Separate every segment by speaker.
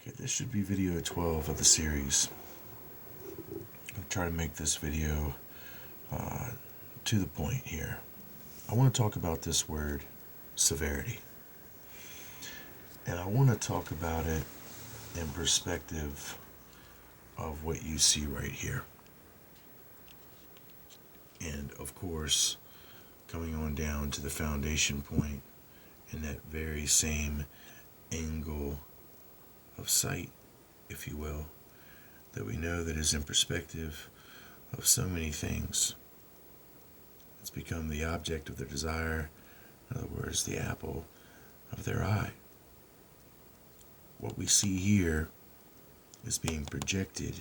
Speaker 1: Okay, this should be video 12 of the series. I'm going to try to make this video to the point here. I want to talk about this word, severity. And I want to talk about it in perspective of what you see right here. And of course, coming on down to the foundation point in that very same angle of sight, if you will, that we know that is in perspective of so many things. It's become the object of their desire, in other words, the apple of their eye. What we see here is being projected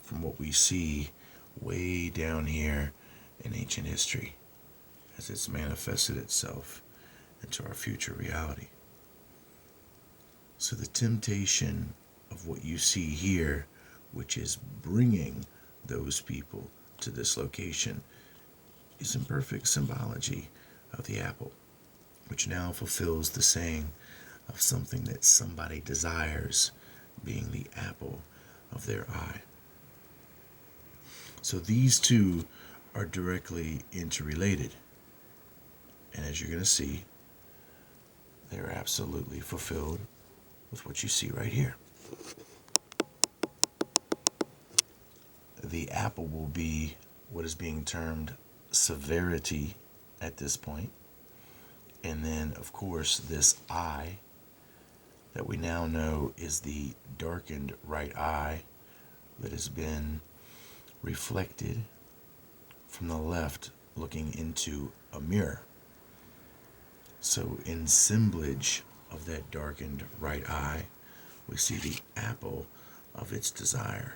Speaker 1: from what we see way down here in ancient history as it's manifested itself into our future reality. So the temptation of what you see here, which is bringing those people to this location, is in perfect symbology of the apple, which now fulfills the saying of something that somebody desires being the apple of their eye. So these two are directly interrelated. And as you're going to see, they're absolutely fulfilled with what you see right here. The apple will be what is being termed severity at this point. And then, of course, this eye that we now know is the darkened right eye that has been reflected from the left looking into a mirror. So in assemblage of that darkened right eye, we see the apple of its desire.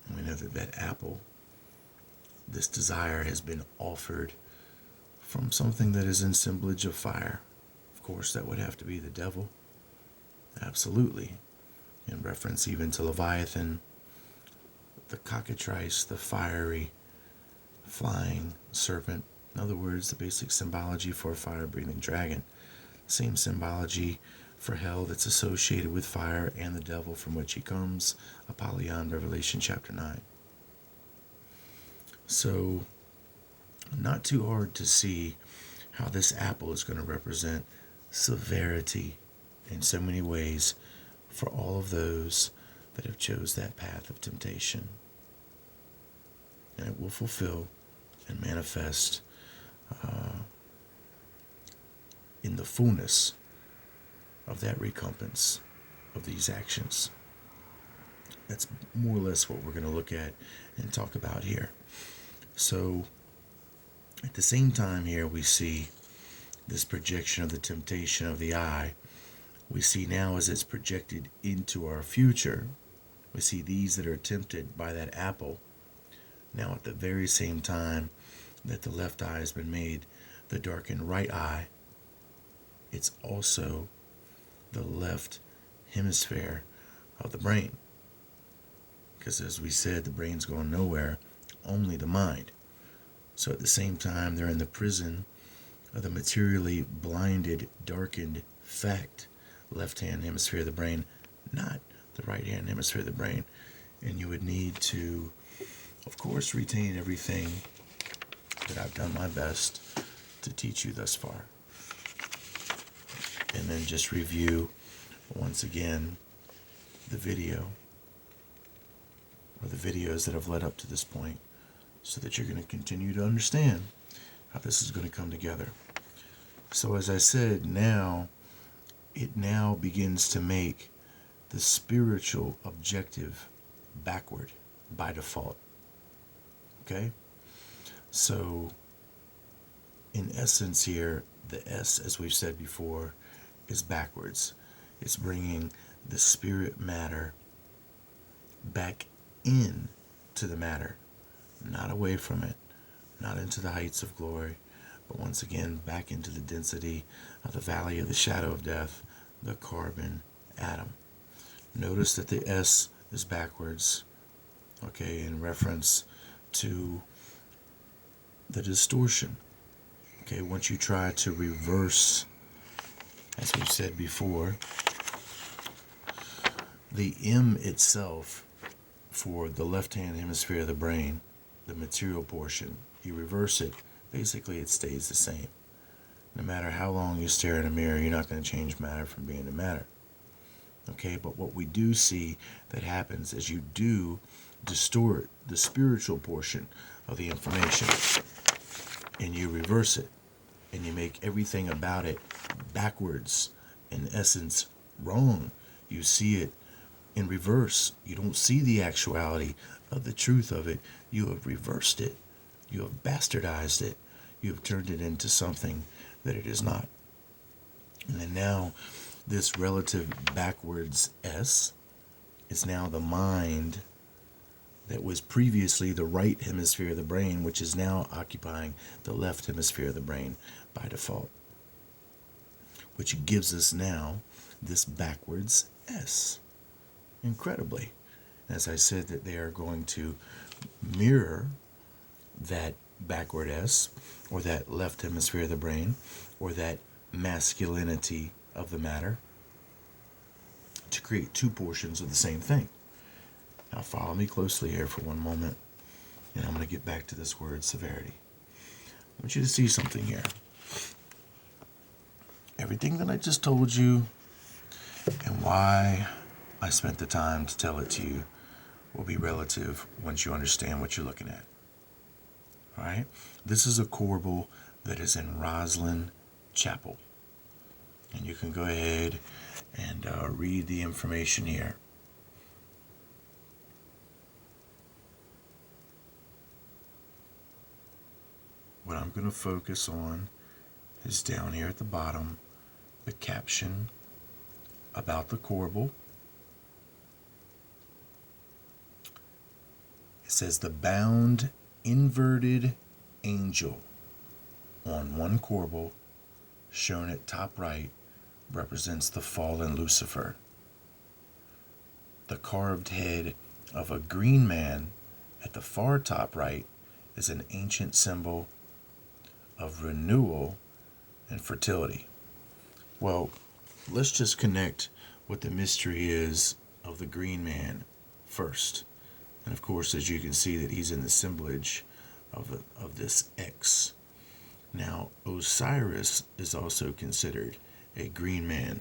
Speaker 1: And we know that that apple, this desire, has been offered from something that is in assemblage of fire. Of course, that would have to be the devil. Absolutely. In reference even to Leviathan, the cockatrice, the fiery, flying serpent. In other words, the basic symbology for a fire-breathing dragon. Same symbology for hell that's associated with fire and the devil from which he comes. Apollyon, Revelation chapter 9. So, not too hard to see how this apple is going to represent severity in so many ways for all of those that have chose that path of temptation. And it will fulfill and manifest in the fullness of that recompense of these actions. That's more or less what we're going to look at and talk about here. So at the same time here we see this projection of the temptation of the eye. We see now as it's projected into our future, we see these that are tempted by that apple. Now at the very same time that the left eye has been made the darkened right eye, it's also the left hemisphere of the brain. Because as we said, the brain's going nowhere, only the mind. So at the same time, they're in the prison of the materially blinded, darkened fact, left-hand hemisphere of the brain, not the right-hand hemisphere of the brain. And you would need to, of course, retain everything that I've done my best to teach you thus far. And then just review, once again, the video, or the videos that have led up to this point, so that you're going to continue to understand how this is going to come together. So as I said, it now begins to make the spiritual objective backward by default. Okay? So, in essence here, the S, as we've said before, is backwards. It's bringing the spirit matter back in to the matter, not away from it, not into the heights of glory, but once again back into the density of the valley of the shadow of death, the carbon atom. Notice that the S is backwards, okay, in reference to the distortion. Okay, once you try to reverse, as we've said before, The M itself for the left-hand hemisphere of the brain, the material portion, you reverse it, basically it stays the same. No matter how long you stare in a mirror, you're not going to change matter from being a matter. Okay, but what we do see that happens is you do distort the spiritual portion of the information, and you reverse it, and you make everything about it backwards, in essence wrong. You see it in reverse. You don't see the actuality of the truth of it. You have reversed it. You have bastardized it. You have turned it into something that it is not. And then now this relative backwards S is now the mind that was previously the right hemisphere of the brain, which is now occupying the left hemisphere of the brain by default, which gives us now this backwards S. Incredibly, as I said, that they are going to mirror that backward S, or that left hemisphere of the brain, or that masculinity of the matter, to create two portions of the same thing. Now follow me closely here for one moment, and I'm going to get back to this word severity. I want you to see something here. Everything that I just told you and why I spent the time to tell it to you will be relative once you understand what you're looking at. All right? This is a corbel that is in Roslyn Chapel. And you can go ahead and read the information here. What I'm going to focus on is down here at the bottom, the caption about the corbel. It says the bound inverted angel on one corbel, shown at top right, represents the fallen Lucifer. The carved head of a green man at the far top right is an ancient symbol of renewal and fertility. Well, let's just connect what the mystery is of the green man first. And of course, as you can see, that he's in the assemblage of this X. Now, Osiris is also considered a green man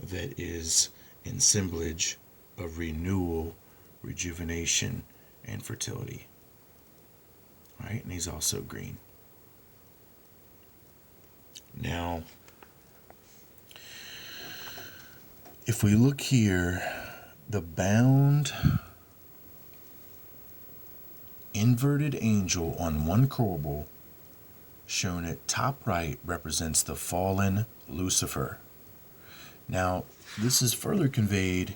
Speaker 1: that is in assemblage of renewal, rejuvenation, and fertility. All right, and he's also green. Now, if we look here, the bound inverted angel on one corbel, shown at top right, represents the fallen Lucifer. Now, this is further conveyed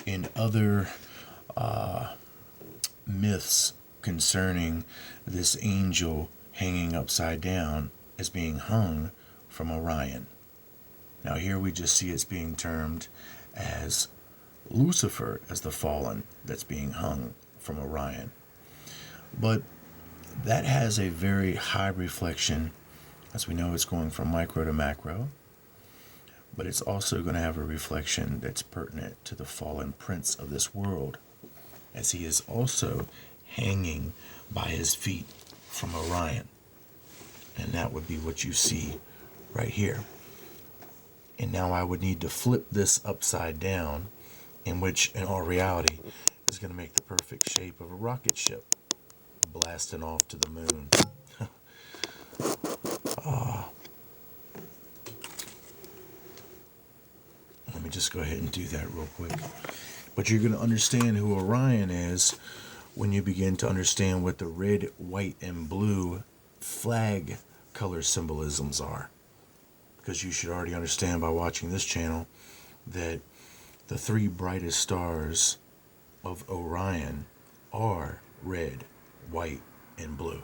Speaker 1: in other myths concerning this angel hanging upside down as being hung from Orion. Now, here we just see it's being termed as Lucifer, as the fallen that's being hung from Orion. But that has a very high reflection. As we know, it's going from micro to macro, but it's also going to have a reflection that's pertinent to the fallen prince of this world, as he is also hanging by his feet from Orion. And that would be what you see right here. And now I would need to flip this upside down, in which, in all reality, is going to make the perfect shape of a rocket ship blasting off to the moon. Let me just go ahead and do that real quick. But you're going to understand who Orion is when you begin to understand what the red, white, and blue flag color symbolisms are. Because you should already understand by watching this channel that the three brightest stars of Orion are red, white, and blue.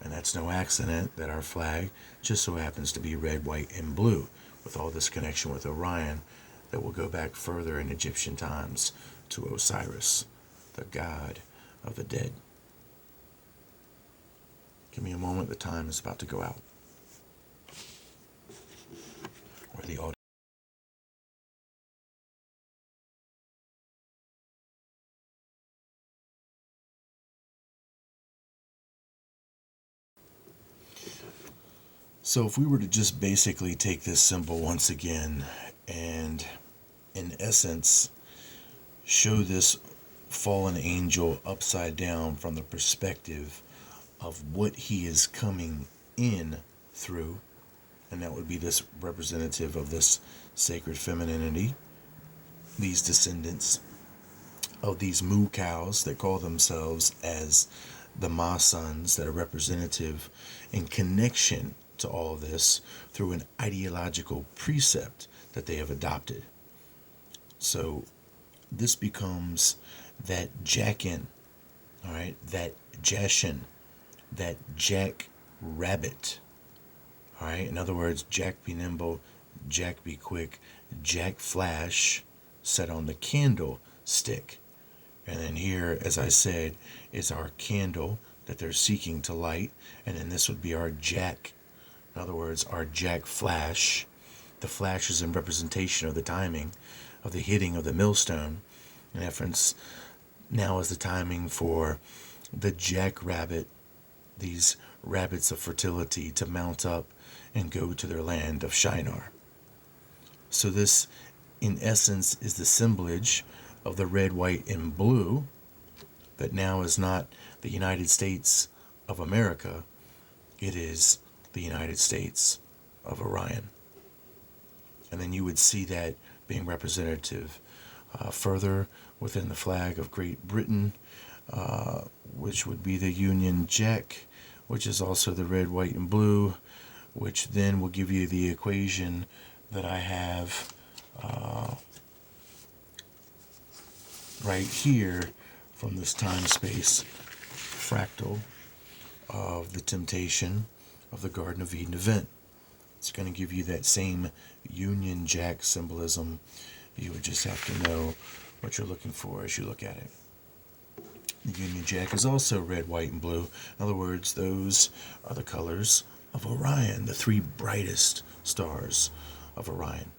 Speaker 1: And that's no accident that our flag just so happens to be red, white, and blue, with all this connection with Orion that will go back further in Egyptian times to Osiris, the god of the dead. Give me a moment, the time is about to go out. Or the audio. So if we were to just basically take this symbol once again and in essence show this fallen angel upside down from the perspective of what he is coming in through, and that would be this representative of this sacred femininity, these descendants of these moo cows that call themselves as the Ma sons, that are representative in connection to all of this through an ideological precept that they have adopted. So this becomes that jackin, all right, that jashin, that jack rabbit, all right. In other words, Jack be nimble, Jack be quick, Jack flash, set on the candlestick. And then here, as I said, is our candle that they're seeking to light. And then this would be our jack. In other words, our jack flash. The flash is in representation of the timing of the hitting of the millstone. In reference, now is the timing for the jackrabbit, these rabbits of fertility, to mount up and go to their land of Shinar. So this, in essence, is the assemblage of the red, white, and blue that now is not the United States of America. It is the United States of Orion. And then you would see that being representative further within the flag of Great Britain, which would be the Union Jack, which is also the red, white, and blue, which then will give you the equation that I have right here from this time-space fractal of the temptation of the Garden of Eden event. It's going to give you that same Union Jack symbolism. You would just have to know what you're looking for as you look at it. The Union Jack is also red, white, and blue. In other words, those are the colors of Orion, the three brightest stars of Orion.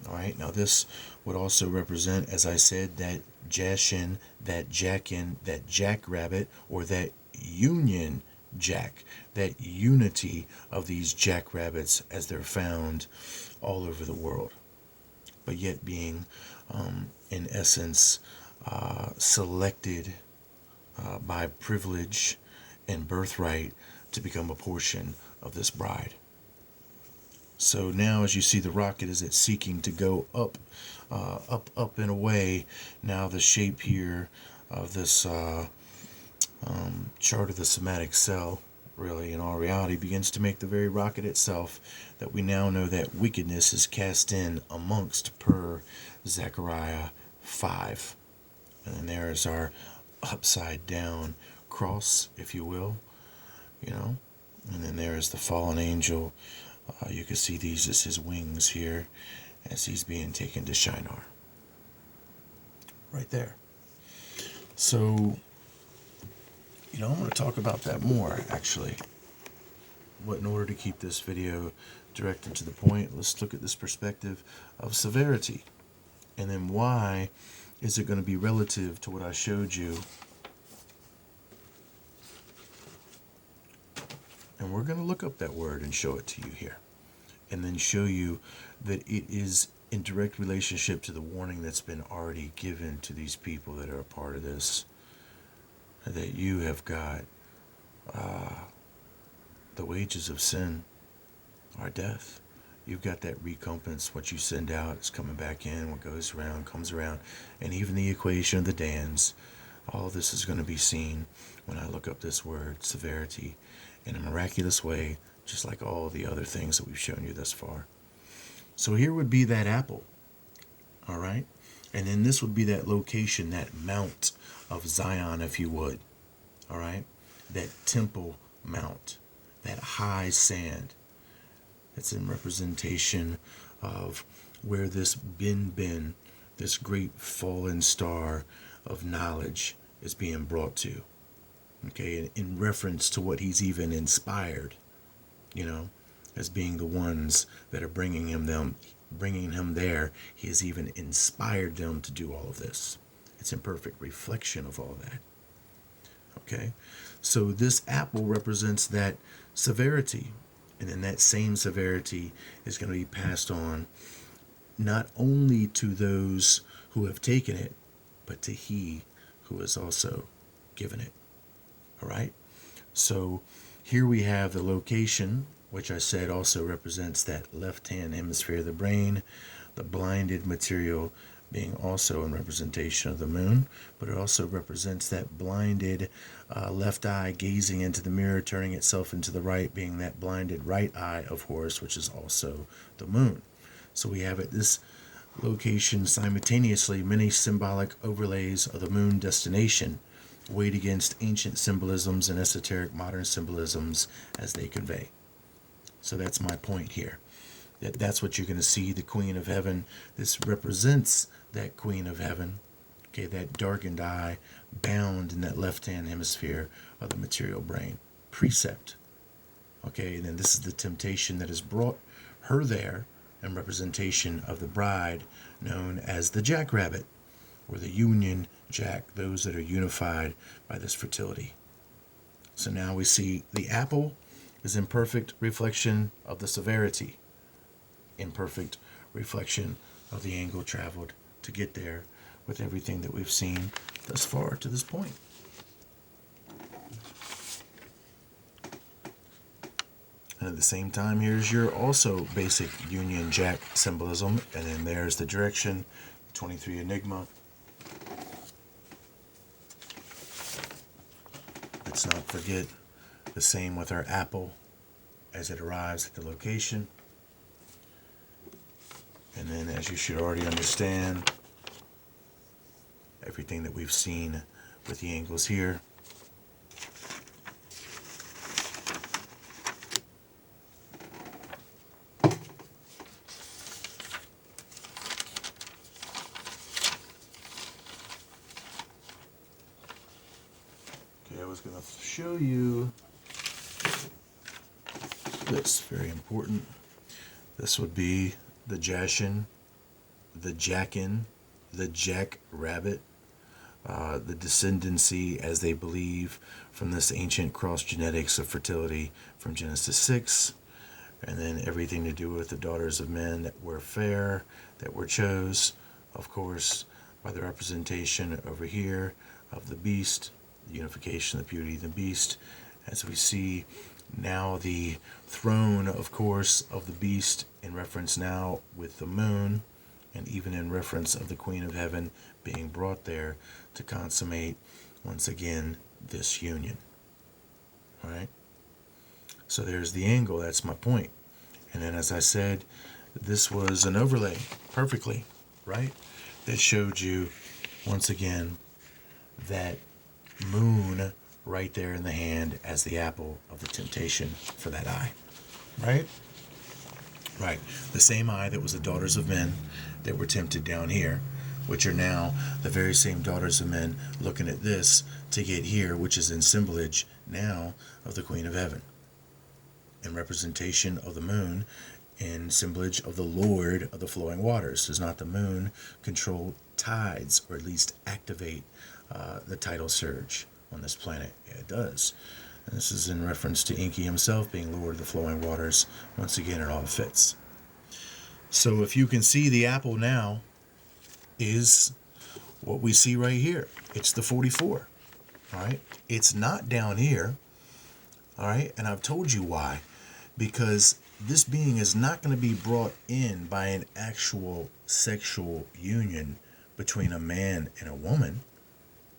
Speaker 1: All right, now this would also represent, as I said, that Jashin, that Jackin, that Jackrabbit, or that Union Jack, that unity of these jackrabbits as they're found all over the world, but yet being, in essence, selected by privilege and birthright to become a portion of this bride. So now, as you see, the rocket is seeking to go up, up and away. Now the shape here of this chart of the somatic cell, really in all reality, begins to make the very rocket itself that we now know that wickedness is cast in amongst, per Zechariah 5. And then there is our upside down cross, if you will, and then there is the fallen angel. You can see these as his wings here as he's being taken to Shinar. Right there. So, I want to talk about that more, actually. But in order to keep this video direct and to the point, let's look at this perspective of severity. And then why is it going to be relative to what I showed you? And we're going to look up that word and show it to you here. And then show you that it is in direct relationship to the warning that's been already given to these people that are a part of this. That you have got the wages of sin are death. You've got that recompense. What you send out is coming back in. What goes around comes around. And even the equation of the Dans. All this is going to be seen when I look up this word, severity, in a miraculous way, just like all the other things that we've shown you thus far. So here would be that apple, all right? And then this would be that location, that Mount of Zion, if you would, all right? That Temple Mount, that high sand. It's in representation of where this bin, this great fallen star of knowledge is being brought to. Okay, in reference to what he's even inspired, as being the ones that are bringing him there. He has even inspired them to do all of this. It's in perfect reflection of all that. Okay, so this apple represents that severity, And then that same severity is going to be passed on not only to those who have taken it, but to he who has also given it. All right? So here we have the location, which I said also represents that left-hand hemisphere of the brain, the blinded material being also in representation of the moon, but it also represents that blinded left eye gazing into the mirror, turning itself into the right, being that blinded right eye of Horus, which is also the moon. So we have at this location simultaneously many symbolic overlays of the moon destination, weighed against ancient symbolisms and esoteric modern symbolisms as they convey. So that's my point here. That's what you're going to see, the Queen of Heaven. This represents that Queen of Heaven, okay, that darkened eye bound in that left-hand hemisphere of the material brain. Precept. Okay, and then this is the temptation that has brought her there in representation of the bride known as the jackrabbit, or the union jack, those that are unified by this fertility. So now we see the apple is imperfect reflection of the severity, imperfect reflection of the angle traveled to get there with everything that we've seen thus far to this point. And at the same time, here's your also basic Union Jack symbolism, and then there's the direction, the 23 Enigma. Let's not forget the same with our apple as it arrives at the location. And then, as you should already understand, everything that we've seen with the angles here. Okay, I was going to show you this, very important. This would be the Jashin, the Jackin, the Jackrabbit, the descendancy, as they believe, from this ancient cross genetics of fertility from Genesis 6, and then everything to do with the daughters of men that were fair, that were chose, of course, by the representation over here of the beast, the unification, the beauty of the beast, as we see now the throne, of course, of the beast in reference now with the moon, and even in reference of the Queen of Heaven being brought there to consummate once again this union. All right? So there's the angle, that's my point. And then, as I said, this was an overlay perfectly, right? That showed you once again that moon right there in the hand as the apple of the temptation for that eye, right? Right. The same eye that was the daughters of men that were tempted down here, which are now the very same daughters of men looking at this to get here, which is in symbolage now of the Queen of Heaven, in representation of the moon, in symbolage of the Lord of the flowing waters. Does not the moon control tides, or at least activate the tidal surge on this planet? Yeah, it does. And this is in reference to Enki himself being Lord of the flowing waters. Once again, it all fits. So if you can see, the apple now is what we see right here. It's the 44. All right. It's not down here. All right. And I've told you why. Because this being is not going to be brought in by an actual sexual union between a man and a woman.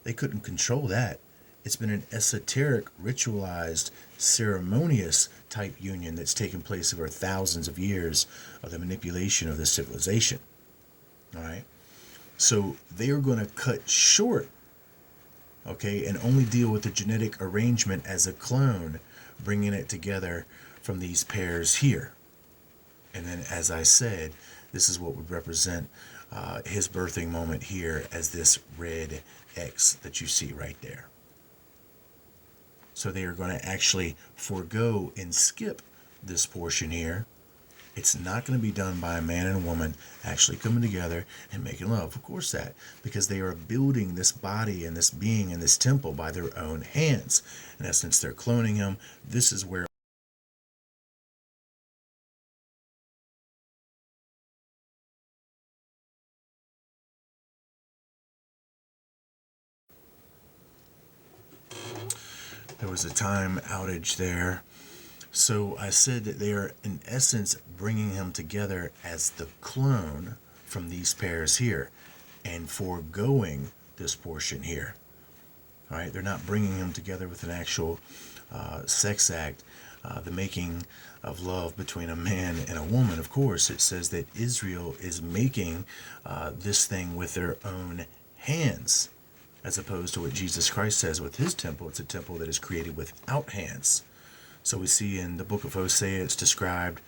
Speaker 1: They couldn't control that. It's been an esoteric, ritualized, ceremonious type union that's taken place over thousands of years of the manipulation of this civilization. All right? So they are going to cut short, okay, and only deal with the genetic arrangement as a clone, bringing it together from these pairs here. And then, as I said, this is what would represent his birthing moment here as this red X that you see right there. So they are going to actually forego and skip this portion here. It's not going to be done by a man and a woman actually coming together and making love. Of course that, because they are building this body and this being and this temple by their own hands. In essence, they're cloning him. This is where There was a time outage there. So I said that they are, in essence, bringing him together as the clone from these pairs here and foregoing this portion here. All right, they're not bringing him together with an actual sex act, the making of love between a man and a woman. Of course, it says that Israel is making this thing with their own hands, as opposed to what Jesus Christ says with his temple. It's a temple that is created without hands. So we see in the book of Hosea, it's described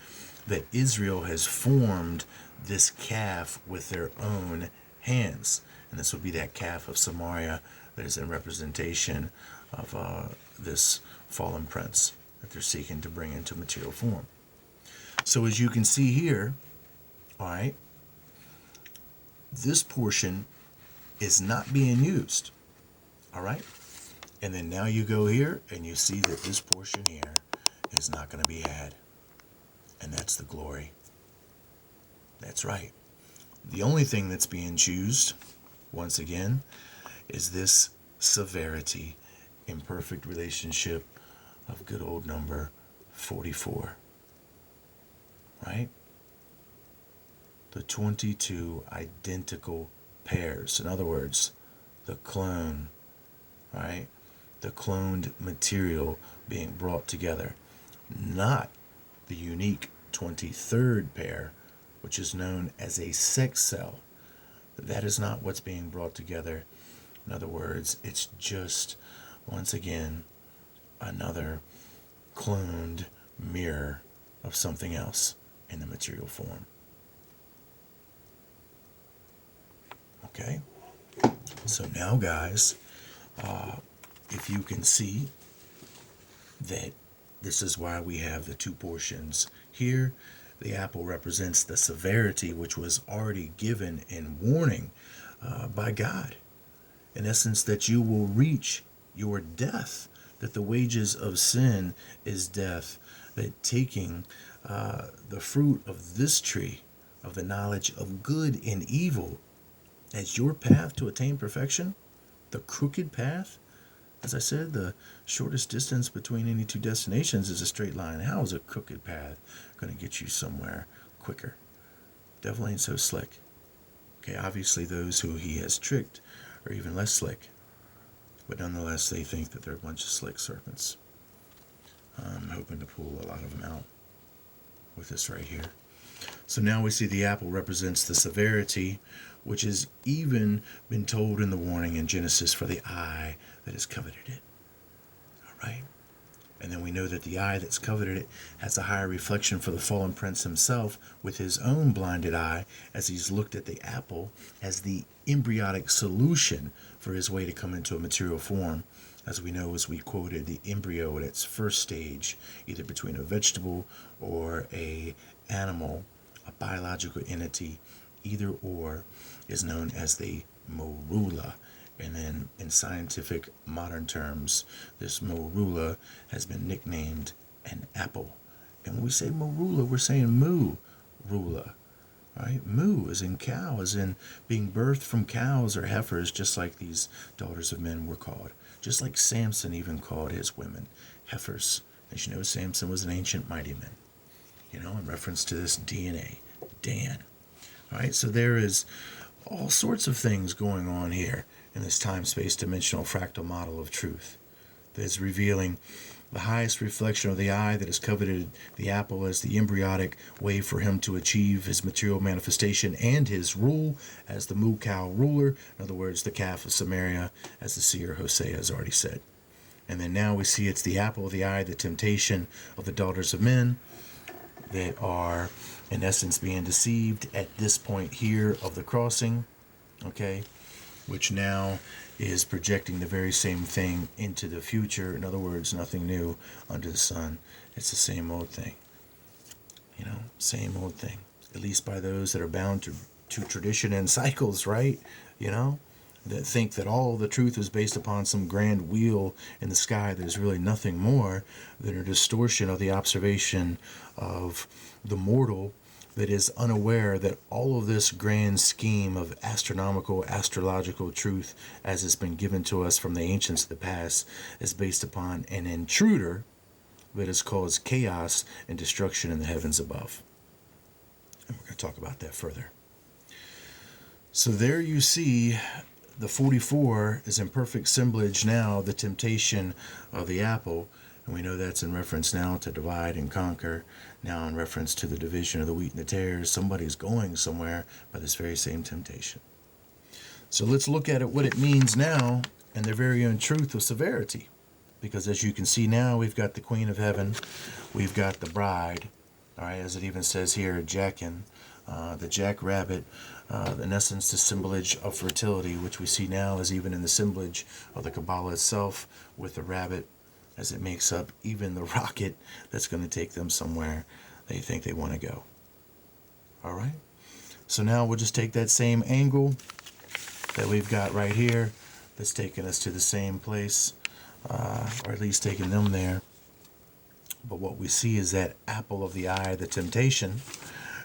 Speaker 1: that Israel has formed this calf with their own hands. And this would be that calf of Samaria that is in representation of this fallen prince that they're seeking to bring into material form. So as you can see here, all right, this portion is not being used, all right? And then now you go here and you see that this portion here is not going to be had. And that's the glory. That's right. The only thing that's being used, once again, is this severity, imperfect relationship of good old number 44. Right? The 22 identical pairs. In other words, the clone, right? The cloned material being brought together. Not the unique 23rd pair, which is known as a sex cell. That is not what's being brought together. In other words, it's just, once again, another cloned mirror of something else in the material form. Okay? So now, guys, if you can see that this is why we have the two portions here. The apple represents the severity which was already given in warning by God. In essence, that you will reach your death, that the wages of sin is death, that taking the fruit of this tree, of the knowledge of good and evil, as your path to attain perfection, the crooked path. As I said, the shortest distance between any two destinations is a straight line. How is a crooked path going to get you somewhere quicker? Devil ain't so slick. Okay, obviously those who he has tricked are even less slick. But nonetheless, they think that they're a bunch of slick serpents. I'm hoping to pull a lot of them out with this right here. So now we see the apple represents the severity, which has even been told in the warning in Genesis for the eye that has coveted it. All right? And then we know that the eye that's coveted it has a higher reflection for the fallen prince himself with his own blinded eye as he's looked at the apple as the embryonic solution for his way to come into a material form. As we know, as we quoted, the embryo at its first stage, either between a vegetable or a animal, a biological entity, either or, is known as the morula. And then in scientific modern terms, this morula has been nicknamed an apple. And when we say morula, we're saying moo rula. Right? Moo as in cow, as in being birthed from cows or heifers, just like these daughters of men were called. Just like Samson even called his women heifers. As you know, Samson was an ancient mighty man. You know, in reference to this DNA, Dan. All right, so there is all sorts of things going on here in this time-space dimensional fractal model of truth that is revealing the highest reflection of the eye that has coveted the apple as the embryonic way for him to achieve his material manifestation and his rule as the moo cow ruler. In other words, the calf of Samaria, as the seer Hosea has already said. And then now we see it's the apple of the eye, the temptation of the daughters of men that are, in essence, being deceived at this point here of the crossing, okay, which now is projecting the very same thing into the future. In other words, nothing new under the sun. It's the same old thing. You know, same old thing. At least by those that are bound to tradition and cycles, right? You know, that think that all the truth is based upon some grand wheel in the sky that is really nothing more than a distortion of the observation of the mortal that is unaware that all of this grand scheme of astronomical, astrological truth, as it's been given to us from the ancients of the past, is based upon an intruder that has caused chaos and destruction in the heavens above. And we're going to talk about that further. So there you see the 44 is in perfect semblage now, the temptation of the apple. And we know that's in reference now to divide and conquer, now in reference to the division of the wheat and the tares. Somebody's going somewhere by this very same temptation. So let's look at it, what it means now, and the very own truth of severity. Because as you can see now, we've got the Queen of Heaven, we've got the bride, all right, as it even says here, Jackin, the jackrabbit, in essence, the symbolage of fertility, which we see now is even in the symbolage of the Kabbalah itself with the rabbit, as it makes up even the rocket that's going to take them somewhere they think they want to go. All right? So now we'll just take that same angle that we've got right here that's taking us to the same place, or at least taking them there. But what we see is that apple of the eye, the temptation,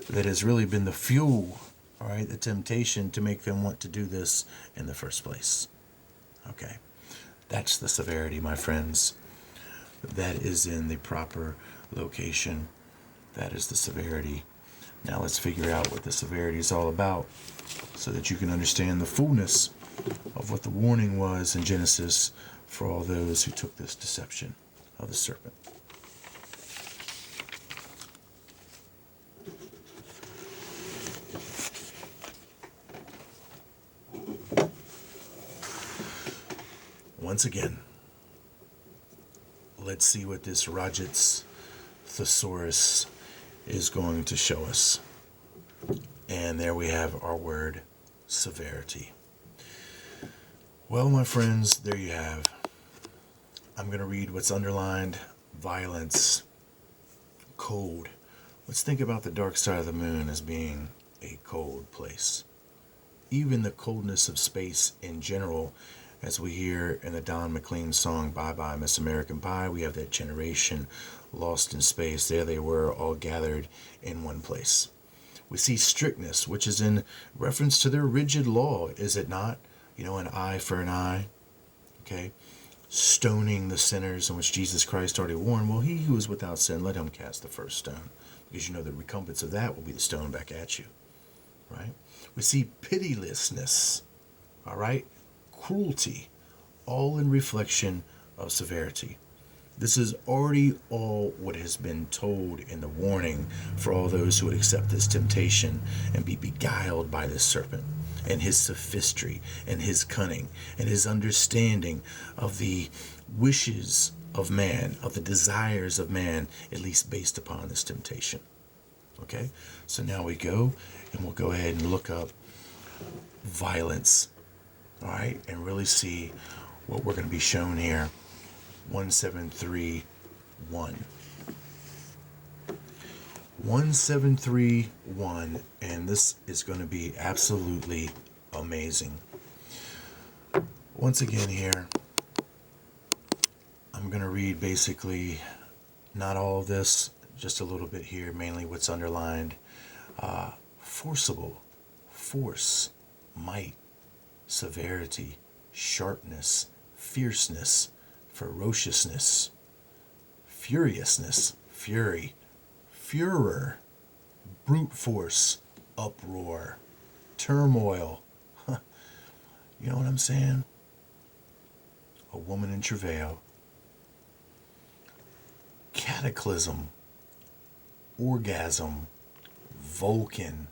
Speaker 1: that has really been the fuel, all right, the temptation to make them want to do this in the first place. Okay, that's the severity, my friends. That is in the proper location. That is the severity. Now let's figure out what the severity is all about so that you can understand the fullness of what the warning was in Genesis for all those who took this deception of the serpent. Once again, let's see what this Rajit's thesaurus is going to show us. And there we have our word, severity. Well, my friends, there you have. I'm going to read what's underlined: violence, cold. Let's think about the dark side of the moon as being a cold place. Even the coldness of space in general, as we hear in the Don McLean song, Bye Bye Miss American Pie, we have that generation lost in space. There they were, all gathered in one place. We see strictness, which is in reference to their rigid law, is it not? You know, an eye for an eye, okay? Stoning the sinners, in which Jesus Christ already warned, well, he who is without sin, let him cast the first stone. Because you know the recompense of that will be the stone back at you, right? We see pitilessness, all right? Cruelty, all in reflection of severity. This is already all what has been told in the warning for all those who would accept this temptation and be beguiled by this serpent and his sophistry and his cunning and his understanding of the wishes of man, of the desires of man, at least based upon this temptation. Okay, so now we go and we'll go ahead and look up violence. All right, and really see what we're going to be shown here. 1731. 1731, and this is going to be absolutely amazing. Once again here, I'm going to read basically not all of this, just a little bit here, mainly what's underlined. Forcible, force, might, severity, sharpness, fierceness, ferociousness, furiousness, fury, furor, brute force, uproar, turmoil. You know what I'm saying? A woman in travail. Cataclysm, orgasm, Vulcan,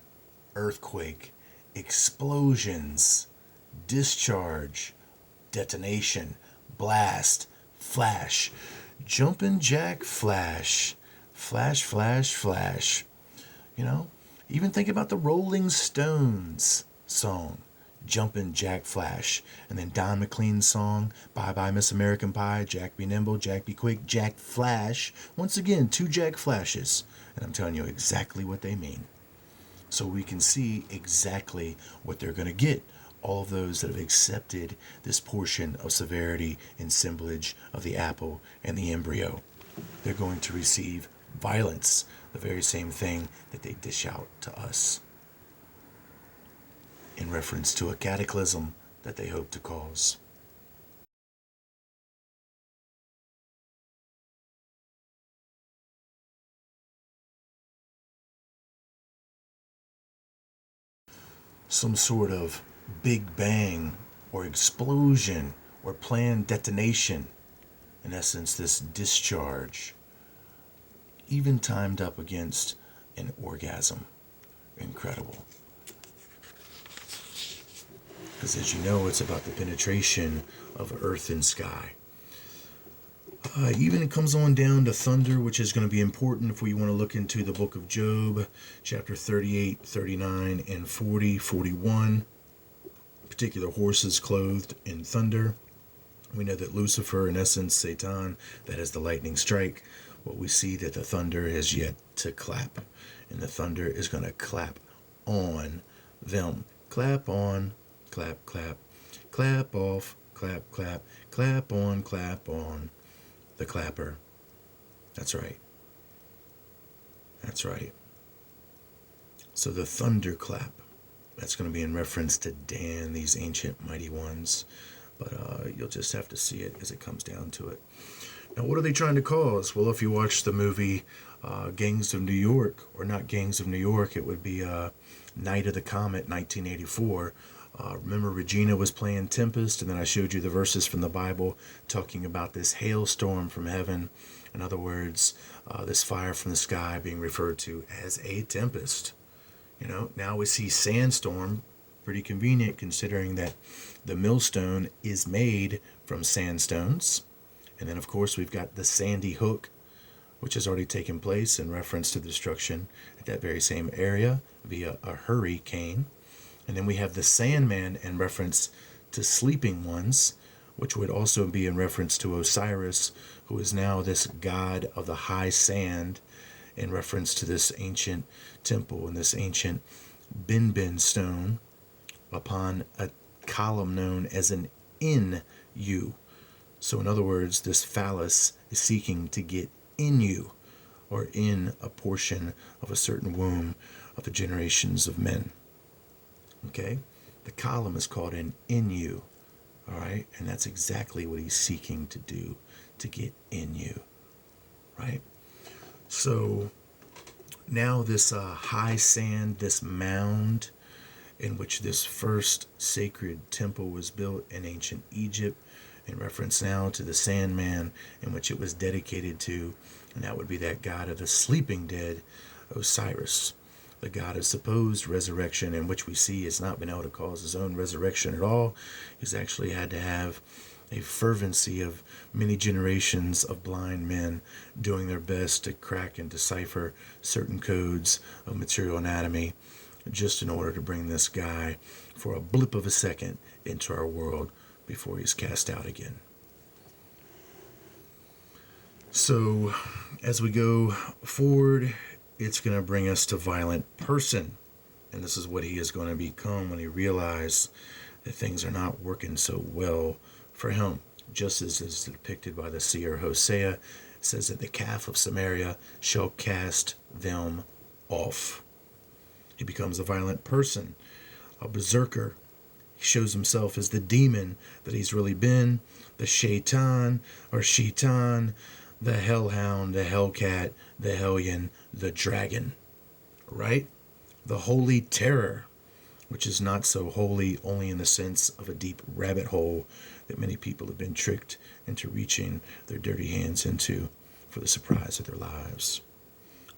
Speaker 1: earthquake, explosions, discharge, detonation, blast, flash, jumpin' jack flash, flash, flash, flash. You know, even think about the Rolling Stones song, Jumpin' Jack Flash, and then Don McLean's song, Bye Bye Miss American Pie, Jack Be Nimble, Jack Be Quick, Jack Flash. Once again, 2 Jack Flashes, and I'm telling you exactly what they mean. So we can see exactly what they're going to get. All of those that have accepted this portion of severity and assemblage of the apple and the embryo, they're going to receive violence. the very same thing that they dish out to us in reference to a cataclysm that they hope to cause. Some sort of big bang or explosion or planned detonation. In essence, this discharge, even timed up against an orgasm. Incredible. Because as you know, it's about the penetration of earth and sky. Even it comes on down to thunder, which is going to be important if we want to look into the book of Job, chapter 38, 39, and 40, 41. Particular horses clothed in thunder. We know that Lucifer, in essence, Satan, that is the lightning strike. What we see that the thunder has yet to clap. And the thunder is going to clap on them. Clap on, clap, clap. Clap off, clap, clap. Clap on, the clapper. That's right. That's right. So the thunderclap, that's going to be in reference to Dan, these ancient mighty ones. But you'll just have to see it as it comes down to it. Now, what are they trying to cause? Well, if you watch the movie Gangs of New York, or not Gangs of New York, it would be Night of the Comet, 1984. Remember, Regina was playing Tempest, and then I showed you the verses from the Bible talking about this hailstorm from heaven. In other words, this fire from the sky being referred to as a tempest. You know, now we see sandstorm, pretty convenient considering that the millstone is made from sandstones. And then, of course, we've got the Sandy Hook, which has already taken place in reference to the destruction at that very same area via a hurricane. And then we have the Sandman in reference to sleeping ones, which would also be in reference to Osiris, who is now this god of the high sand, in reference to this ancient temple and this ancient Bin stone upon a column known as an in-U. So in other words, this phallus is seeking to get in you, or in a portion of a certain womb of the generations of men. Okay? The column is called an in-U. All right? And that's exactly what he's seeking to do, to get in you. Right? So now this high sand, this mound in which this first sacred temple was built in ancient Egypt, in reference now to the Sandman in which it was dedicated to, and that would be that god of the sleeping dead, Osiris, the god of supposed resurrection, in which we see has not been able to cause his own resurrection at all. He's actually had to have a fervency of many generations of blind men doing their best to crack and decipher certain codes of material anatomy, just in order to bring this guy for a blip of a second into our world before he's cast out again. So as we go forward, it's going to bring us to violent person. And this is what he is going to become when he realizes that things are not working so well for him. Just as is depicted by the seer Hosea, it says that the calf of Samaria shall cast them off. He becomes a violent person, a berserker. He shows himself as the demon that he's really been, the shaitan or shaitan, the hellhound, the hellcat, the hellion, the dragon, right? The holy terror, which is not so holy only in the sense of a deep rabbit hole that many people have been tricked into reaching their dirty hands into for the surprise of their lives.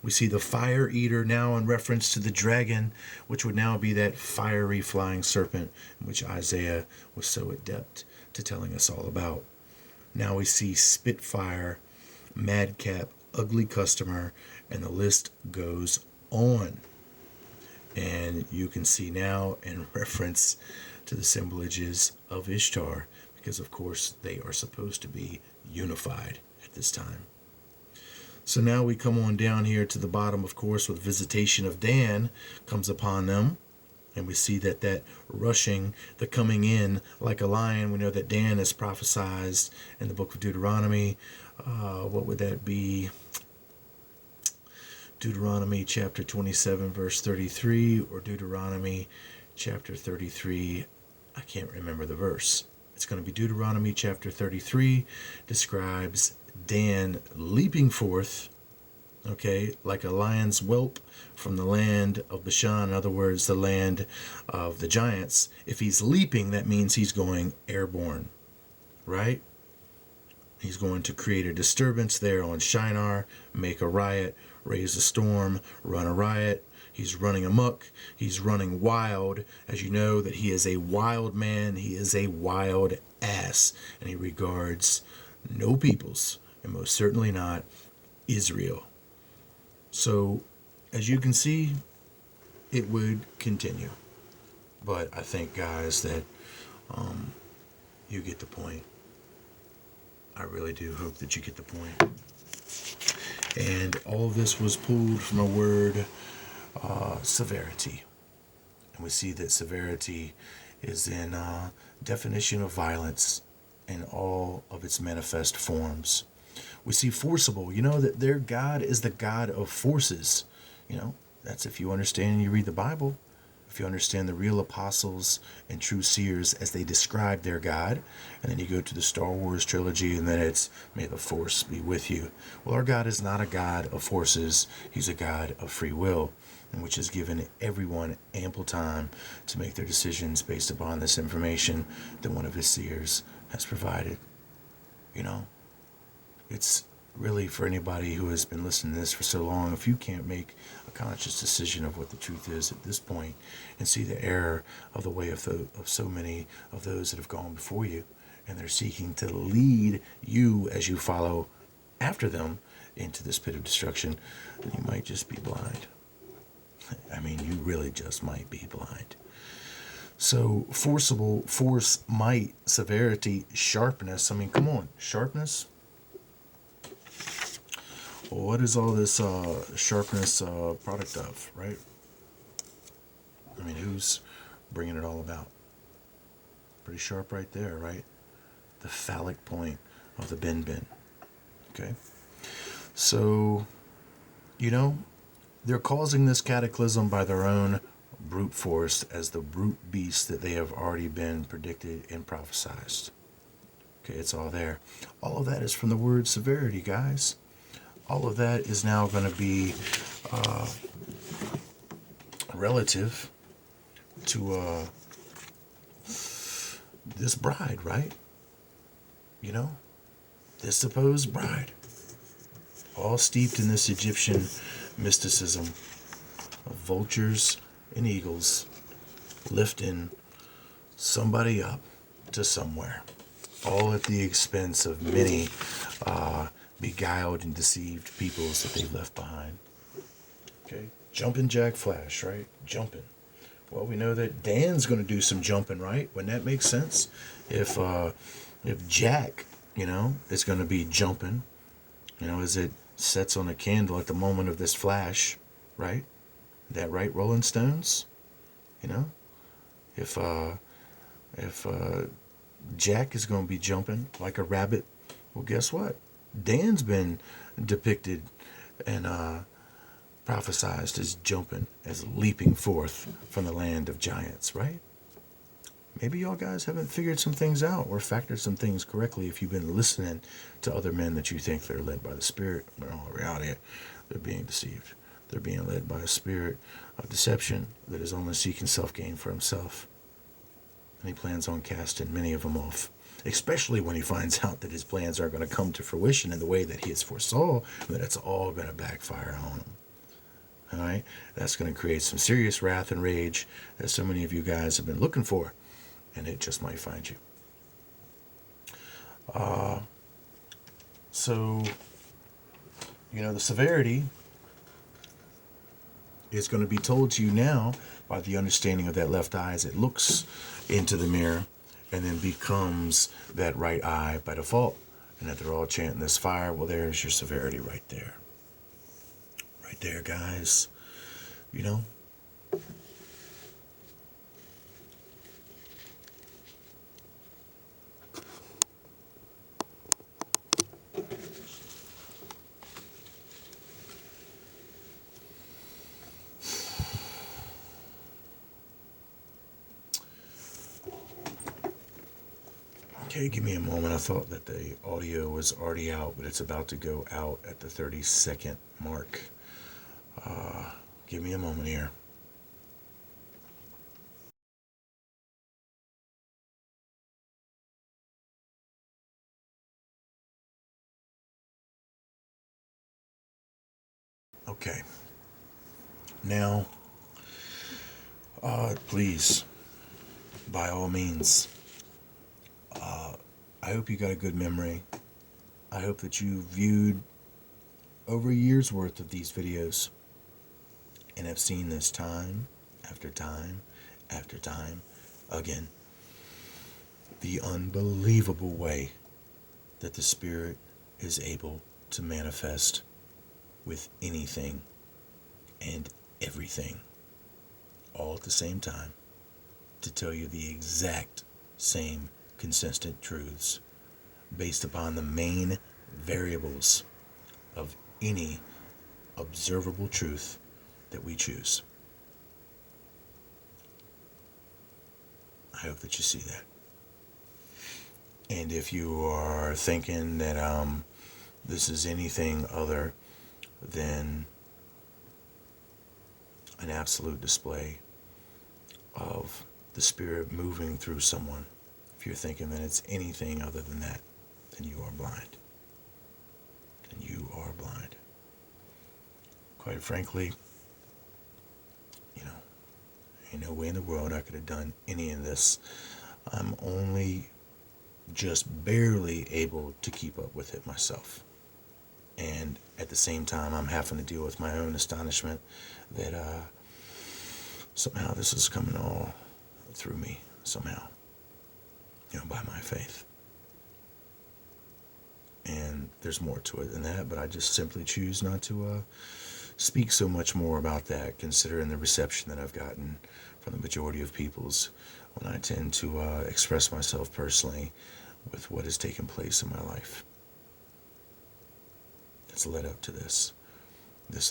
Speaker 1: We see the fire eater now in reference to the dragon, which would now be that fiery flying serpent in which Isaiah was so adept to telling us all about. Now we see Spitfire, Madcap, Ugly Customer, and the list goes on. And you can see now in reference to the symbolages of Ishtar, because of course they are supposed to be unified at this time. So now we come on down here to the bottom, of course, with visitation of Dan comes upon them. And we see that rushing, the coming in like a lion. We know that Dan is prophesied in the book of Deuteronomy. What would that be? Deuteronomy chapter 27, verse 33, or Deuteronomy chapter 33. I can't remember the verse. It's going to be Deuteronomy chapter 33, describes Dan leaping forth, okay, like a lion's whelp from the land of Bashan. In other words, the land of the giants. If he's leaping, that means he's going airborne, right? He's going to create a disturbance there on Shinar, make a riot, raise a storm, run a riot. He's running amok. He's running wild. As you know, that he is a wild man. He is a wild ass. And he regards no peoples, and most certainly not Israel. So, as you can see, it would continue. But I think, guys, that you get the point. I really do hope that you get the point. And all of this was pulled from a word, severity. And we see that severity is in definition of violence in all of its manifest forms. We see forcible. You know that their God is the God of forces. You know, that's if you understand and you read the Bible. If you understand the real apostles and true seers as they describe their God, and then you go to the Star Wars trilogy, and then it's, may the force be with you. Well, our God is not a God of forces. He's a God of free will, in which has given everyone ample time to make their decisions based upon this information that one of his seers has provided. You know, it's really for anybody who has been listening to this for so long, if you can't make a conscious decision of what the truth is at this point and see the error of the way of so many of those that have gone before you, and they're seeking to lead you as you follow after them into this pit of destruction, then you might just be blind. I mean, you really just might be blind. So forcible, force, might, severity, sharpness. I mean, come on, sharpness. Well, what is all this sharpness product of, right? I mean, who's bringing it all about? Pretty sharp right there, right? The phallic point of the bin. Okay? So, you know, they're causing this cataclysm by their own brute force as the brute beast that they have already been predicted and prophesized. Okay, it's all there. All of that is from the word severity, guys. All of that is now going to be relative to this bride, right? You know, this supposed bride. All steeped in this Egyptian mysticism of vultures and eagles lifting somebody up to somewhere. All at the expense of many beguiled and deceived peoples that they left behind. Okay, jumping Jack Flash, right? Jumping. Well, we know that Dan's going to do some jumping, right? Wouldn't that make sense? If Jack, you know, is going to be jumping, you know, as it sets on a candle at the moment of this flash, right? That right, Rolling Stones? You know, if Jack is going to be jumping like a rabbit, well, guess what? Dan's been depicted and prophesized as jumping, as leaping forth from the land of giants, right? Maybe y'all guys haven't figured some things out or factored some things correctly if you've been listening to other men that you think they're led by the Spirit. But in all reality, they're being deceived. They're being led by a spirit of deception that is only seeking self-gain for himself. And he plans on casting many of them off, especially when he finds out that his plans aren't going to come to fruition in the way that he has foresaw, that it's all going to backfire on him. All right? That's going to create some serious wrath and rage that so many of you guys have been looking for, and it just might find you. So, you know, the severity is going to be told to you now by the understanding of that left eye as it looks into the mirror and then becomes that right eye by default. And that they're all chanting this fire. Well, there's your severity right there. Right there, guys. You know? Okay, give me a moment. I thought that the audio was already out, but it's about to go out at the 30-second mark. Give me a moment here. Okay. Now, please, by all means, I hope you got a good memory. I hope that you viewed over a year's worth of these videos and have seen this time after time after time again. The unbelievable way that the Spirit is able to manifest with anything and everything all at the same time to tell you the exact same consistent truths based upon the main variables of any observable truth that we choose. I hope that you see that. And if you are thinking that this is anything other than an absolute display of the Spirit moving through someone, if you're thinking that it's anything other than that, then you are blind. Then you are blind. Quite frankly, ain't no way in the world I could have done any of this. I'm only just barely able to keep up with it myself. And at the same time, I'm having to deal with my own astonishment that somehow this is coming all through me, somehow, by my faith. And there's more to it than that, but I just simply choose not to speak so much more about that, considering the reception that I've gotten from the majority of peoples when I tend to express myself personally with what has taken place in my life. It's led up to this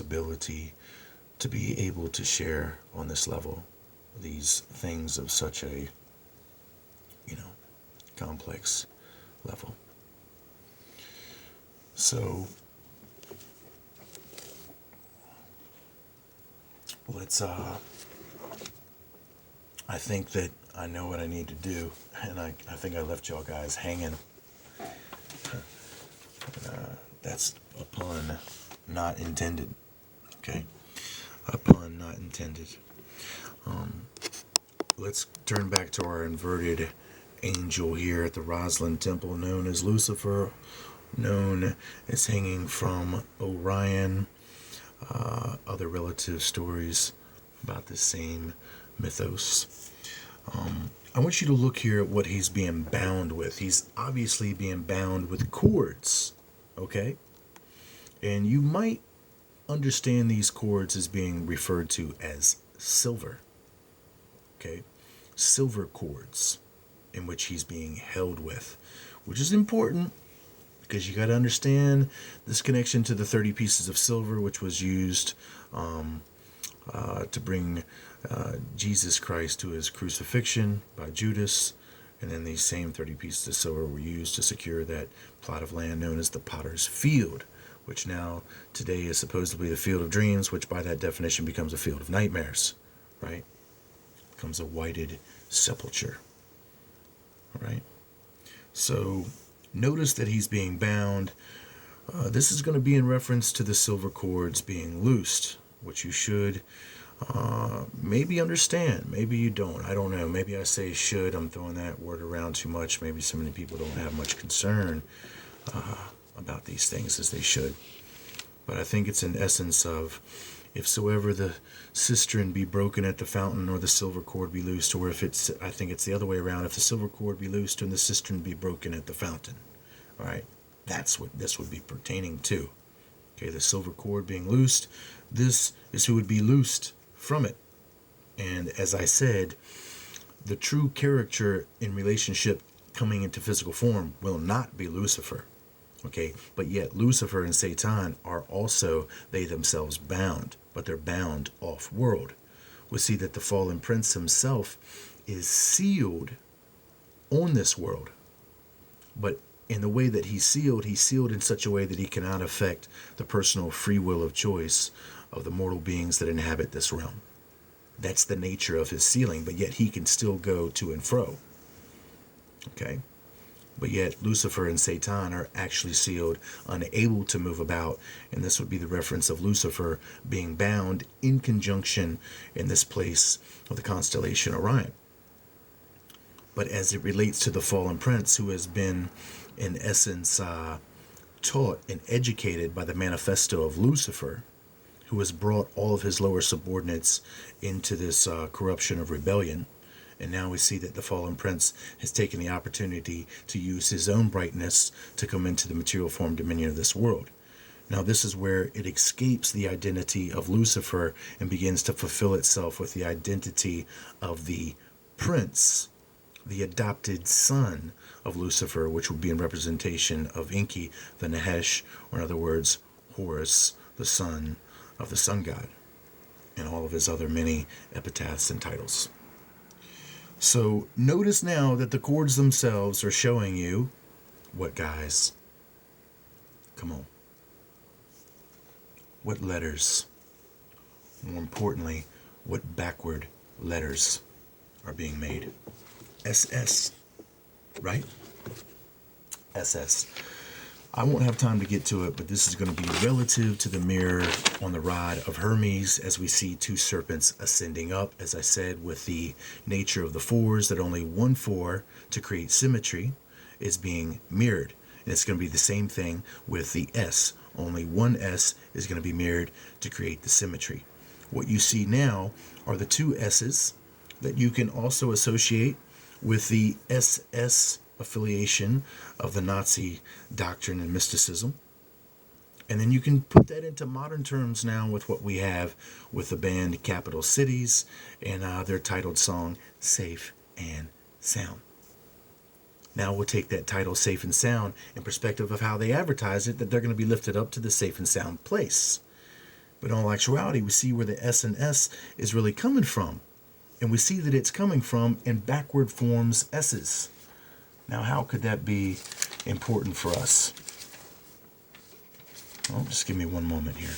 Speaker 1: ability to be able to share on this level these things of such a, complex level. So let's I think that I know what I need to do, and I think I left y'all guys hanging. That's a pun not intended. Okay, a pun not intended. Let's turn back to our inverted angel here at the Roslyn Temple, known as Lucifer, known as hanging from Orion. Other relative stories about the same mythos. I want you to look here at what he's being bound with. He's obviously being bound with cords, okay? And you might understand these cords as being referred to as silver, okay? Silver cords in which he's being held with, which is important because you got to understand this connection to the 30 pieces of silver, which was used to bring Jesus Christ to his crucifixion by Judas. And then these same 30 pieces of silver were used to secure that plot of land known as the Potter's Field, which now today is supposedly the Field of Dreams, which by that definition becomes a field of nightmares, right? Becomes a whited sepulcher, right? So notice that he's being bound. This is going to be in reference to the silver cords being loosed, which you should maybe understand. Maybe you don't. I don't know. Maybe I say should. I'm throwing that word around too much. Maybe so many people don't have much concern about these things as they should. But I think it's in essence of, if soever the cistern be broken at the fountain, or the silver cord be loosed, or if it's, I think it's the other way around, if the silver cord be loosed and the cistern be broken at the fountain. All right, that's what this would be pertaining to. Okay, the silver cord being loosed, this is who would be loosed from it. And as I said, the true character in relationship coming into physical form will not be Lucifer. Okay, but yet Lucifer and Satan are also, they themselves, bound, but they're bound off-world. We see that the fallen prince himself is sealed on this world, But in the way that he's sealed in such a way that he cannot affect the personal free will of choice of the mortal beings that inhabit this realm. That's the nature of his sealing, but yet he can still go to and fro. Okay? But yet Lucifer and Satan are actually sealed, unable to move about, and this would be the reference of Lucifer being bound in conjunction in this place of the constellation Orion. But as it relates to the fallen prince, who has been, in essence, taught and educated by the manifesto of Lucifer, who has brought all of his lower subordinates into this corruption of rebellion, and now we see that the fallen prince has taken the opportunity to use his own brightness to come into the material form dominion of this world. Now this is where it escapes the identity of Lucifer and begins to fulfill itself with the identity of the prince, the adopted son of Lucifer, which would be in representation of Enki, the Nahesh, or in other words, Horus, the son of the sun god, and all of his other many epitaphs and titles. So notice now that the chords themselves are showing you what, guys? Come on. What letters? More importantly, what backward letters are being made? SS, right? SS. I won't have time to get to it, but this is going to be relative to the mirror on the rod of Hermes, as we see two serpents ascending up, as I said, with the nature of the fours, that only one four to create symmetry is being mirrored. And it's going to be the same thing with the S. Only one S is going to be mirrored to create the symmetry. What you see now are the two S's that you can also associate with the SS affiliation of the Nazi doctrine and mysticism. And then you can put that into modern terms now with what we have with the band Capital Cities and their titled song, Safe and Sound. Now we'll take that title, Safe and Sound, in perspective of how they advertise it, that they're going to be lifted up to the safe and sound place. But in all actuality, we see where the S and S is really coming from. And we see that it's coming from in backward forms S's. Now, how could that be important for us? Oh, just give me one moment here.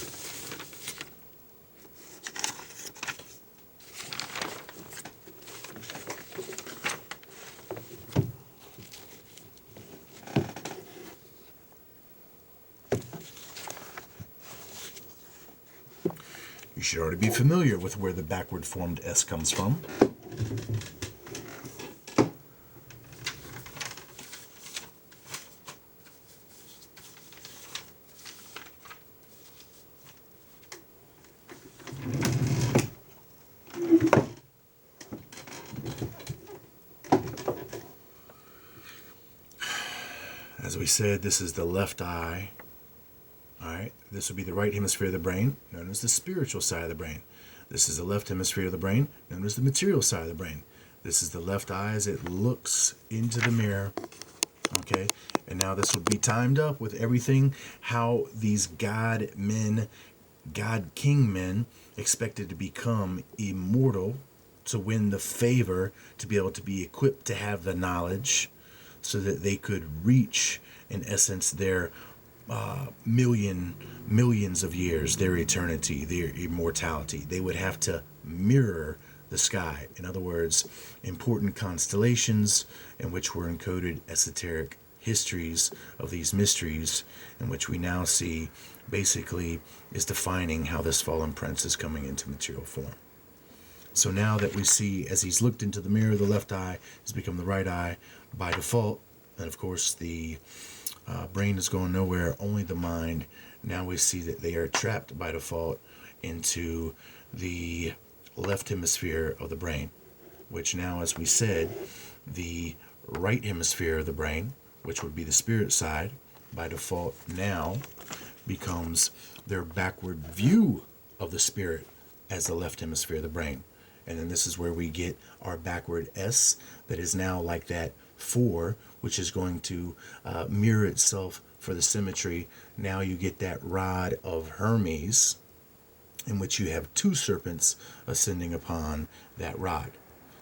Speaker 1: You should already be familiar with where the backward formed S comes from. As we said, this is the left eye. All right, this would be the right hemisphere of the brain, known as the spiritual side of the brain. This is the left hemisphere of the brain, known as the material side of the brain. This is the left eye as it looks into the mirror. Okay, and now this would be timed up with everything, how these God men, God king men, expected to become immortal, to win the favor, to be able to be equipped to have the knowledge, so that they could reach, in essence, their millions of years, their eternity, their immortality. They would have to mirror the sky. In other words, important constellations in which were encoded esoteric histories of these mysteries, in which we now see basically is defining how this fallen prince is coming into material form. So now that we see, as he's looked into the mirror, the left eye has become the right eye by default. And of course, the brain is going nowhere, only the mind. Now we see that they are trapped by default into the left hemisphere of the brain, which now, as we said, the right hemisphere of the brain, which would be the spirit side, by default now becomes their backward view of the spirit as the left hemisphere of the brain. And then this is where we get our backward S that is now like that 4, which is going to mirror itself for the symmetry. Now you get that rod of Hermes, in which you have two serpents ascending upon that rod.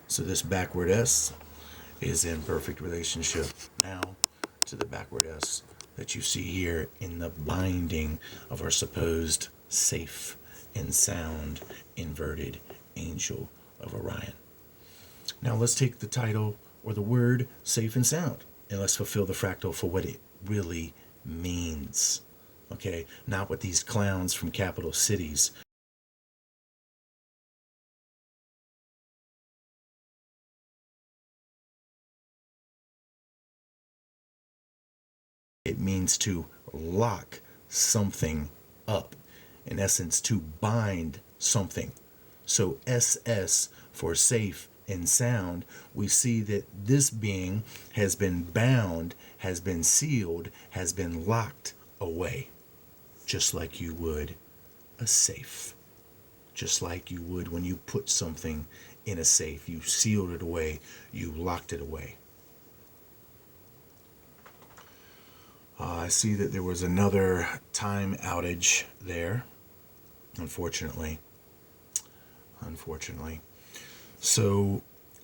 Speaker 1: So this backward S is in perfect relationship now to to the backward S that you see here in the binding of our supposed safe and sound inverted angel of Orion. Now let's take the title or the word safe and sound and let's fulfill the fractal for what it really means. Okay, not what these clowns from capital cities it means to lock something up. In essence, to bind something. So SS for safe and sound, we see that this being has been bound, has been sealed, has been locked away. Just like you would a safe. Just like you would when you put something in a safe. You sealed it away, you locked it away. I see that there was another time outage there, unfortunately. So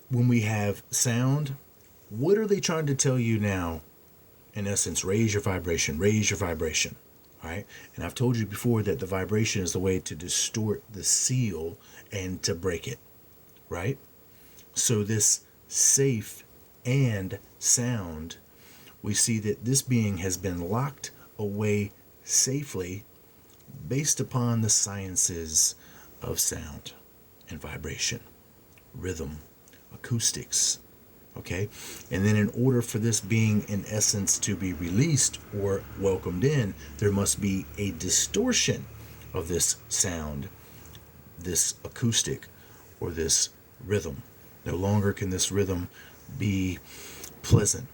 Speaker 1: when we have sound, what are they trying to tell you now? In essence, raise your vibration, all right? And I've told you before that the vibration is the way to distort the seal and to break it, right? So this safe and sound, we see that this being has been locked away safely based upon the sciences of sound and vibration, rhythm, acoustics, okay? And then in order for this being in essence to be released or welcomed in, there must be a distortion of this sound, this acoustic, or this rhythm. No longer can this rhythm be pleasant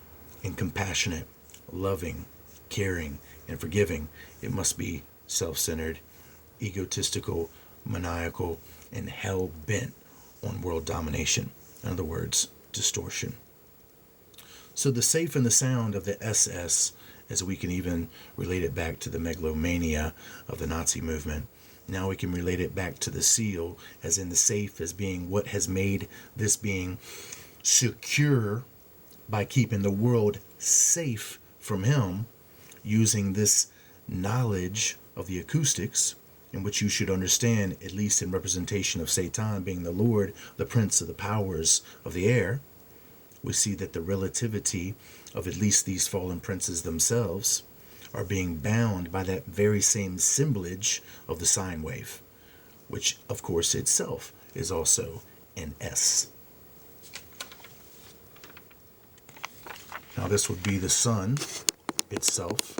Speaker 1: and compassionate, loving, caring, and forgiving. It must be self-centered, egotistical, maniacal, and hell-bent on world domination. In other words, distortion. So the safe and the sound of the SS, as we can even relate it back to the megalomania of the Nazi movement. Now we can relate it back to the seal, as in the safe as being what has made this being secure by keeping the world safe from him, using this knowledge of the acoustics, in which you should understand, at least in representation of Satan being the Lord, the prince of the powers of the air. We see that the relativity of at least these fallen princes themselves are being bound by that very same assemblage of the sine wave, which of course itself is also an S. Now this would be the sun itself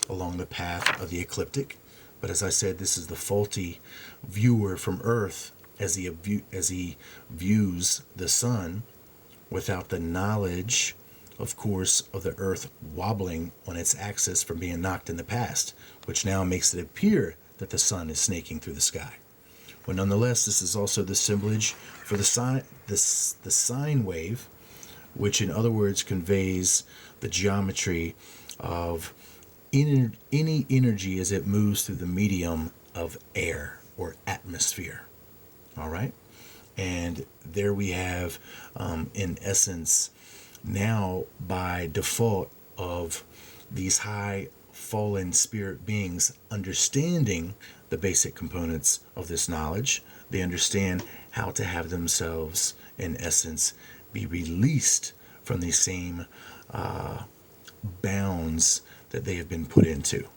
Speaker 1: along the path of the ecliptic. But as I said, this is the faulty viewer from Earth as he views the sun without the knowledge, of course, of the Earth wobbling on its axis from being knocked in the past, which now makes it appear that the sun is snaking through the sky. But nonetheless, this is also the assemblage for the sine wave, which in other words conveys the geometry of any energy as it moves through the medium of air or atmosphere. All right? And there we have, in essence, now by default of these high fallen spirit beings understanding the basic components of this knowledge, they understand how to have themselves, in essence, be released from these same bounds that they have been put into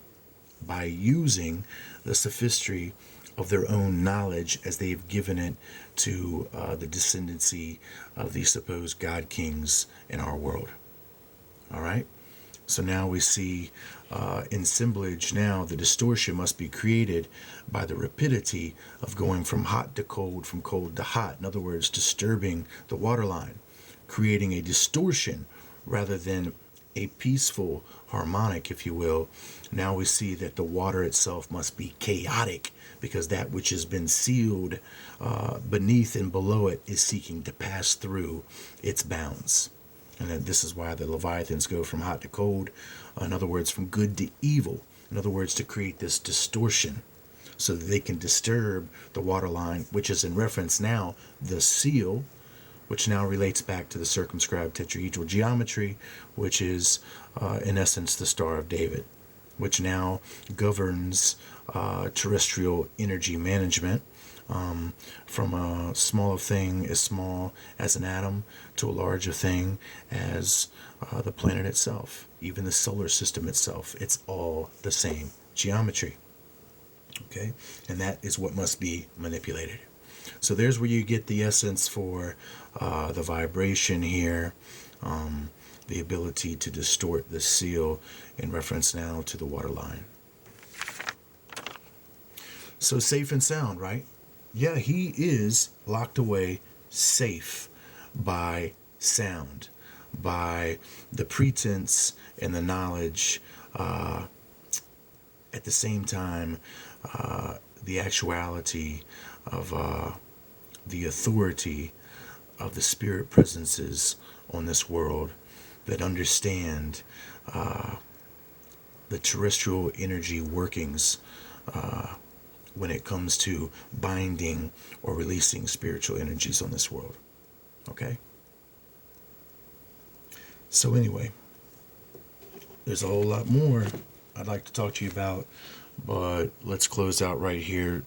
Speaker 1: by using the sophistry of their own knowledge as they have given it to the descendancy of the supposed God kings in our world. All right? So now we see in assemblage now the distortion must be created by the rapidity of going from hot to cold, from cold to hot. In other words, disturbing the waterline, creating a distortion rather than a peaceful harmonic, if you will. Now we see that the water itself must be chaotic because that which has been sealed beneath and below it is seeking to pass through its bounds. And that this is why the Leviathans go from hot to cold, in other words, from good to evil. In other words, to create this distortion so that they can disturb the water line, which is in reference now the seal, which now relates back to the circumscribed tetrahedral geometry, which is in essence the Star of David, which now governs terrestrial energy management, from a small thing as small as an atom to a larger thing as the planet itself, even the solar system itself. It's all the same geometry. Okay, and that is what must be manipulated. So there's where you get the essence for the vibration here, the ability to distort the seal in reference now to the water line. So safe and sound, right? Yeah, he is locked away safe by sound, by the pretense and the knowledge, at the same time, the actuality of the authority of the spirit presences on this world that understand the terrestrial energy workings when it comes to binding or releasing spiritual energies on this world. Okay? So anyway, there's a whole lot more I'd like to talk to you about, but let's close out right here.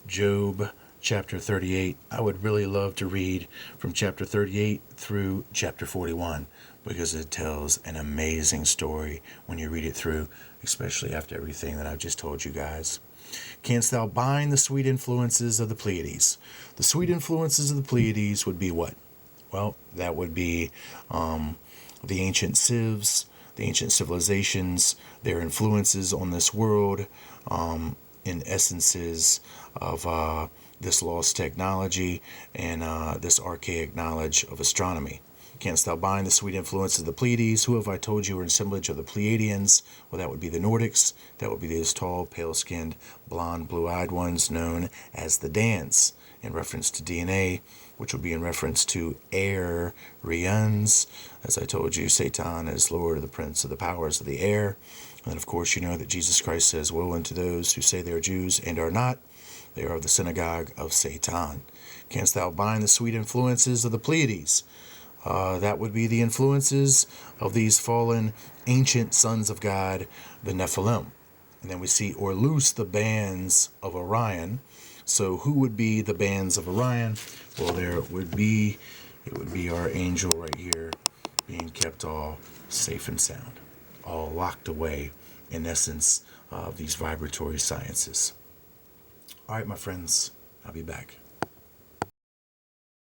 Speaker 1: Job chapter 38. I would really love to read from chapter 38 through chapter 41, because it tells an amazing story when you read it through, especially after everything that I've just told you guys. Canst thou bind the sweet influences of the Pleiades? The sweet influences of the Pleiades would be what? Well, that would be the ancient civs, the ancient civilizations, their influences on this world, in essences of this lost technology and this archaic knowledge of astronomy. Canst thou bind the sweet influences of the Pleiades? Who have I told you are an assemblage of the Pleiadians? Well, that would be the Nordics. That would be those tall, pale-skinned, blonde, blue-eyed ones known as the Dans, in reference to DNA, which would be in reference to Aryans. As I told you, Satan is Lord of the Prince of the powers of the air. And then, of course, you know that Jesus Christ says, woe unto those who say they are Jews and are not. They are of the synagogue of Satan. Canst thou bind the sweet influences of the Pleiades? That would be the influences of these fallen ancient sons of God, the Nephilim. And then we see, or loose the bands of Orion. So who would be the bands of Orion? Well, it would be our angel right here, being kept all safe and sound, all locked away, in essence, of these vibratory sciences. All right, my friends, I'll be back.